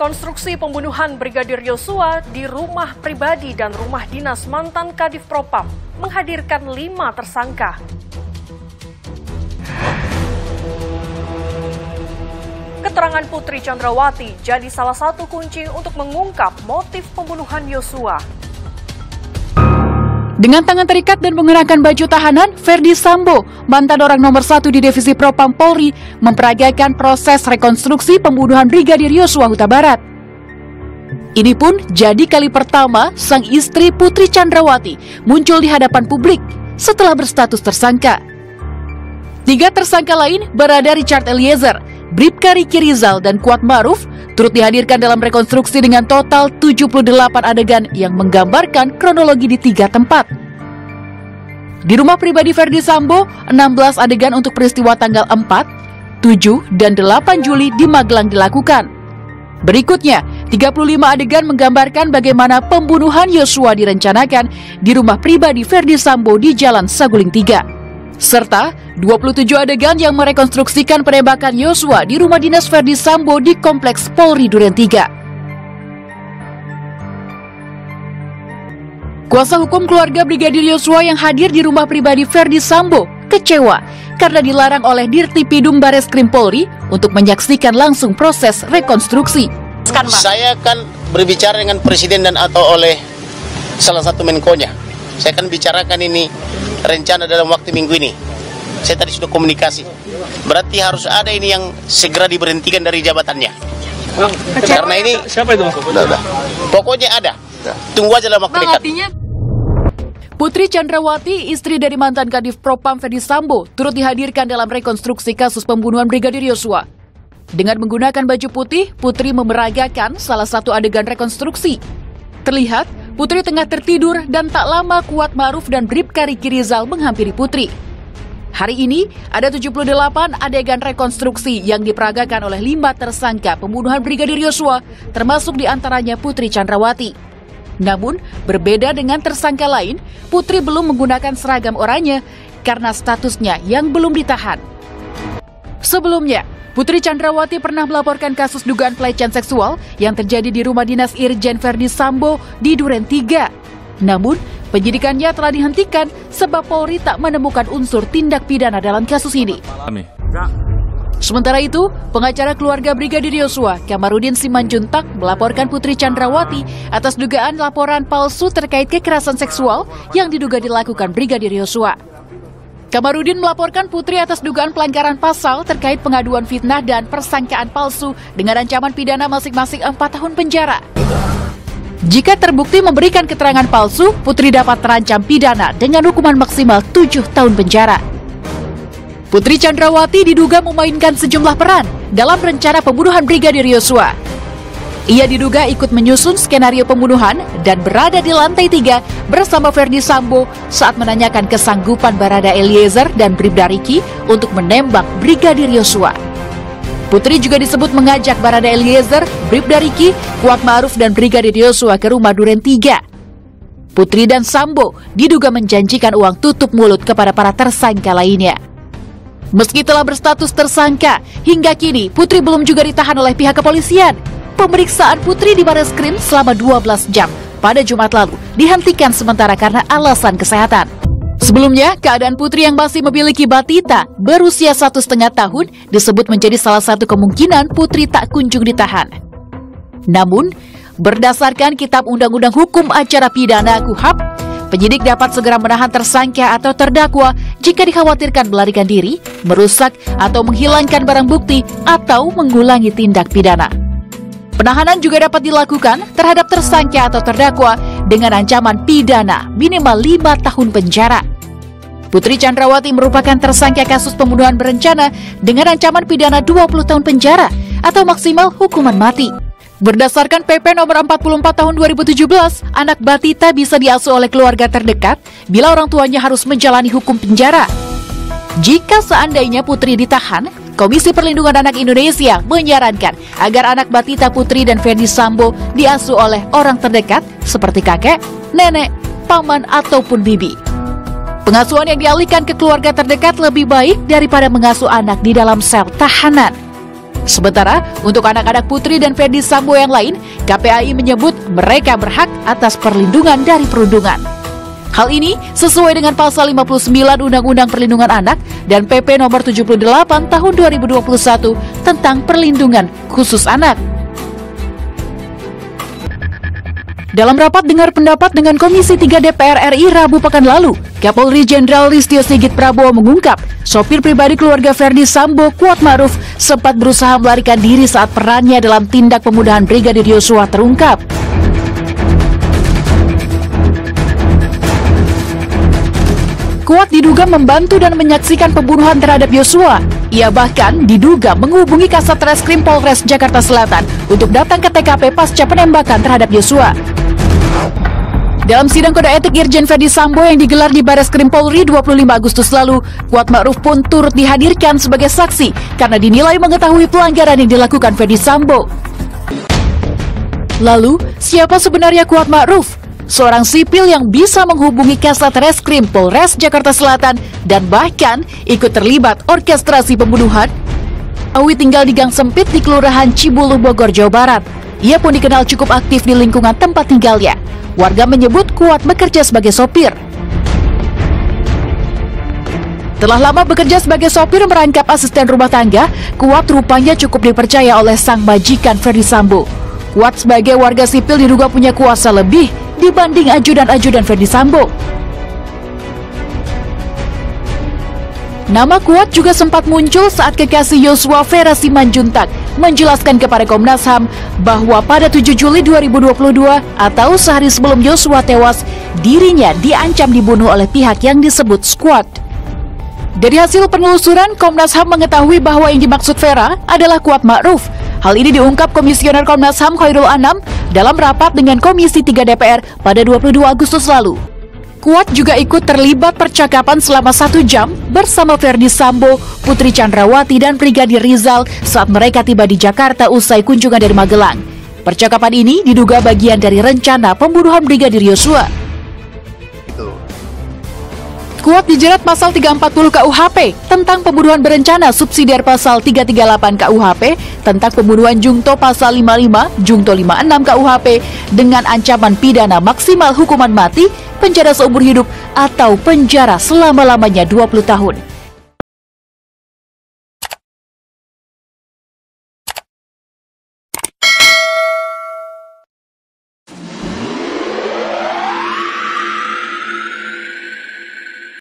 Rekonstruksi pembunuhan Brigadir Yosua di rumah pribadi dan rumah dinas mantan Kadif Propam menghadirkan 5 tersangka. Keterangan Putri Chandrawati jadi salah satu kunci untuk mengungkap motif pembunuhan Yosua. Dengan tangan terikat dan mengenakan baju tahanan, Ferdi Sambo, mantan orang nomor 1 di Divisi Propam Polri, memperagakan proses rekonstruksi pembunuhan Brigadir Yosua Huta Barat. Ini pun jadi kali pertama sang istri Putri Chandrawati muncul di hadapan publik setelah berstatus tersangka. 3 tersangka lain berada Richard Eliezer, Bribka Riki Rizal, dan Kuat Maruf turut dihadirkan dalam rekonstruksi dengan total 78 adegan yang menggambarkan kronologi di 3 tempat. Di rumah pribadi Ferdi Sambo, 16 adegan untuk peristiwa tanggal 4, 7, dan 8 Juli di Magelang dilakukan. Berikutnya, 35 adegan menggambarkan bagaimana pembunuhan Yosua direncanakan di rumah pribadi Ferdi Sambo di Jalan Saguling 3. Serta 27 adegan yang merekonstruksikan penembakan Yosua di rumah dinas Ferdi Sambo di Kompleks Polri Duren 3. Kuasa hukum keluarga Brigadir Yosua yang hadir di rumah pribadi Ferdi Sambo kecewa karena dilarang oleh Dirtipidum Bareskrim Polri untuk menyaksikan langsung proses rekonstruksi. Saya akan berbicara dengan Presiden dan atau oleh salah satu Menkonya. Saya akan bicarakan ini rencana dalam waktu minggu ini. Saya tadi sudah komunikasi. Berarti harus ada ini yang segera diberhentikan dari jabatannya. Karena ini siapa itu? Udah. Pokoknya ada. Tunggu aja dalam waktu dekat. Putri Chandrawati, istri dari mantan Kadif Propam Ferdi Sambo, turut dihadirkan dalam rekonstruksi kasus pembunuhan Brigadir Yosua. Dengan menggunakan baju putih, Putri memeragakan salah satu adegan rekonstruksi. Terlihat Putri tengah tertidur dan tak lama Kuat Maruf dan Bribka Riki Rizal menghampiri Putri. Hari ini ada 78 adegan rekonstruksi yang diperagakan oleh 5 tersangka pembunuhan Brigadir Yosua, termasuk diantaranya Putri Chandrawati. Namun, berbeda dengan tersangka lain, Putri belum menggunakan seragam oranye karena statusnya yang belum ditahan. Sebelumnya, Putri Chandrawati pernah melaporkan kasus dugaan pelecehan seksual yang terjadi di rumah dinas Irjen Ferdi Sambo di Duren 3. Namun, penyidikannya telah dihentikan sebab Polri tak menemukan unsur tindak pidana dalam kasus ini. Sementara itu, pengacara keluarga Brigadir Yosua, Kamarudin Simanjuntak, melaporkan Putri Chandrawati atas dugaan laporan palsu terkait kekerasan seksual yang diduga dilakukan Brigadir Yosua. Kamarudin melaporkan Putri atas dugaan pelanggaran pasal terkait pengaduan fitnah dan persangkaan palsu dengan ancaman pidana masing-masing 4 tahun penjara. Jika terbukti memberikan keterangan palsu, Putri dapat terancam pidana dengan hukuman maksimal 7 tahun penjara. Putri Chandrawati diduga memainkan sejumlah peran dalam rencana pembunuhan Brigadir Yosua. Ia diduga ikut menyusun skenario pembunuhan dan berada di lantai 3 bersama Ferdi Sambo saat menanyakan kesanggupan Barada Eliezer dan Bribka Riki untuk menembak Brigadir Yosua. Putri juga disebut mengajak Barada Eliezer, Bribka Riki, Kuat Maruf, dan Brigadir Yosua ke rumah Duren 3. Putri dan Sambo diduga menjanjikan uang tutup mulut kepada para tersangka lainnya. Meski telah berstatus tersangka, hingga kini Putri belum juga ditahan oleh pihak kepolisian. Pemeriksaan Putri di Bareskrim selama 12 jam pada Jumat lalu dihentikan sementara karena alasan kesehatan. Sebelumnya, keadaan Putri yang masih memiliki batita berusia 1,5 tahun disebut menjadi salah satu kemungkinan Putri tak kunjung ditahan. Namun, berdasarkan Kitab Undang-Undang Hukum Acara Pidana KUHP, penyidik dapat segera menahan tersangka atau terdakwa jika dikhawatirkan melarikan diri, merusak atau menghilangkan barang bukti, atau mengulangi tindak pidana. Penahanan juga dapat dilakukan terhadap tersangka atau terdakwa dengan ancaman pidana minimal 5 tahun penjara. Putri Chandrawati merupakan tersangka kasus pembunuhan berencana dengan ancaman pidana 20 tahun penjara atau maksimal hukuman mati. Berdasarkan PP nomor 44 tahun 2017, anak batita bisa diasuh oleh keluarga terdekat bila orang tuanya harus menjalani hukum penjara. Jika seandainya Putri ditahan, Komisi Perlindungan Anak Indonesia menyarankan agar anak batita Putri dan Ferdi Sambo diasuh oleh orang terdekat seperti kakek, nenek, paman, ataupun bibi. Pengasuhan yang dialihkan ke keluarga terdekat lebih baik daripada mengasuh anak di dalam sel tahanan. Sementara untuk anak-anak Putri dan Ferdi Sambo yang lain, KPAI menyebut mereka berhak atas perlindungan dari perundungan. Hal ini sesuai dengan pasal 59 Undang-Undang Perlindungan Anak dan PP nomor 78 tahun 2021 tentang perlindungan khusus anak. Dalam rapat dengar pendapat dengan Komisi 3 DPR RI Rabu pekan lalu, Kapolri Jenderal Listio Sigit Prabowo mengungkap sopir pribadi keluarga Ferdi Sambo, Kuat Ma'ruf, sempat berusaha melarikan diri saat perannya dalam tindak pembunuhan Brigadir Yosua terungkap. Kuat diduga membantu dan menyaksikan pembunuhan terhadap Yosua. Ia bahkan diduga menghubungi Kasat Reskrim Polres Jakarta Selatan untuk datang ke TKP pasca penembakan terhadap Yosua. Dalam sidang kode etik Irjen Ferdi Sambo yang digelar di Bareskrim Polri 25 Agustus lalu, Kuat Ma'ruf pun turut dihadirkan sebagai saksi karena dinilai mengetahui pelanggaran yang dilakukan Ferdi Sambo. Lalu, siapa sebenarnya Kuat Ma'ruf? Seorang sipil yang bisa menghubungi Kasat Reskrim Polres Jakarta Selatan dan bahkan ikut terlibat orkestrasi pembunuhan. Awi tinggal di gang sempit di Kelurahan Cibulu, Bogor, Jawa Barat. Ia pun dikenal cukup aktif di lingkungan tempat tinggalnya. Warga menyebut Kuat bekerja sebagai sopir. Telah lama bekerja sebagai sopir merangkap asisten rumah tangga, Kuat rupanya cukup dipercaya oleh sang majikan Ferdi Sambo. Kuat sebagai warga sipil diduga punya kuasa lebih dibanding ajudan-ajudan Ferdi Sambo. Nama Kuat juga sempat muncul saat kekasih Yosua Vera Simanjuntak menjelaskan kepada Komnas HAM bahwa pada 7 Juli 2022 atau sehari sebelum Yosua tewas, dirinya diancam dibunuh oleh pihak yang disebut Squad. Dari hasil penelusuran, Komnas HAM mengetahui bahwa yang dimaksud Vera adalah Kuat Ma'ruf. Hal ini diungkap Komisioner Komnas HAM Khairul Anam dalam rapat dengan Komisi 3 DPR pada 22 Agustus lalu. Kuat juga ikut terlibat percakapan selama 1 jam bersama Ferdi Sambo, Putri Chandrawati, dan Brigadir Rizal saat mereka tiba di Jakarta usai kunjungan dari Magelang. Percakapan ini diduga bagian dari rencana pembunuhan Brigadir Yosua. Kuat dijerat pasal 340 KUHP tentang pembunuhan berencana subsidiar pasal 338 KUHP tentang pembunuhan Jungto pasal 55, Jungto 56 KUHP dengan ancaman pidana maksimal hukuman mati, penjara seumur hidup, atau penjara selama-lamanya 20 tahun.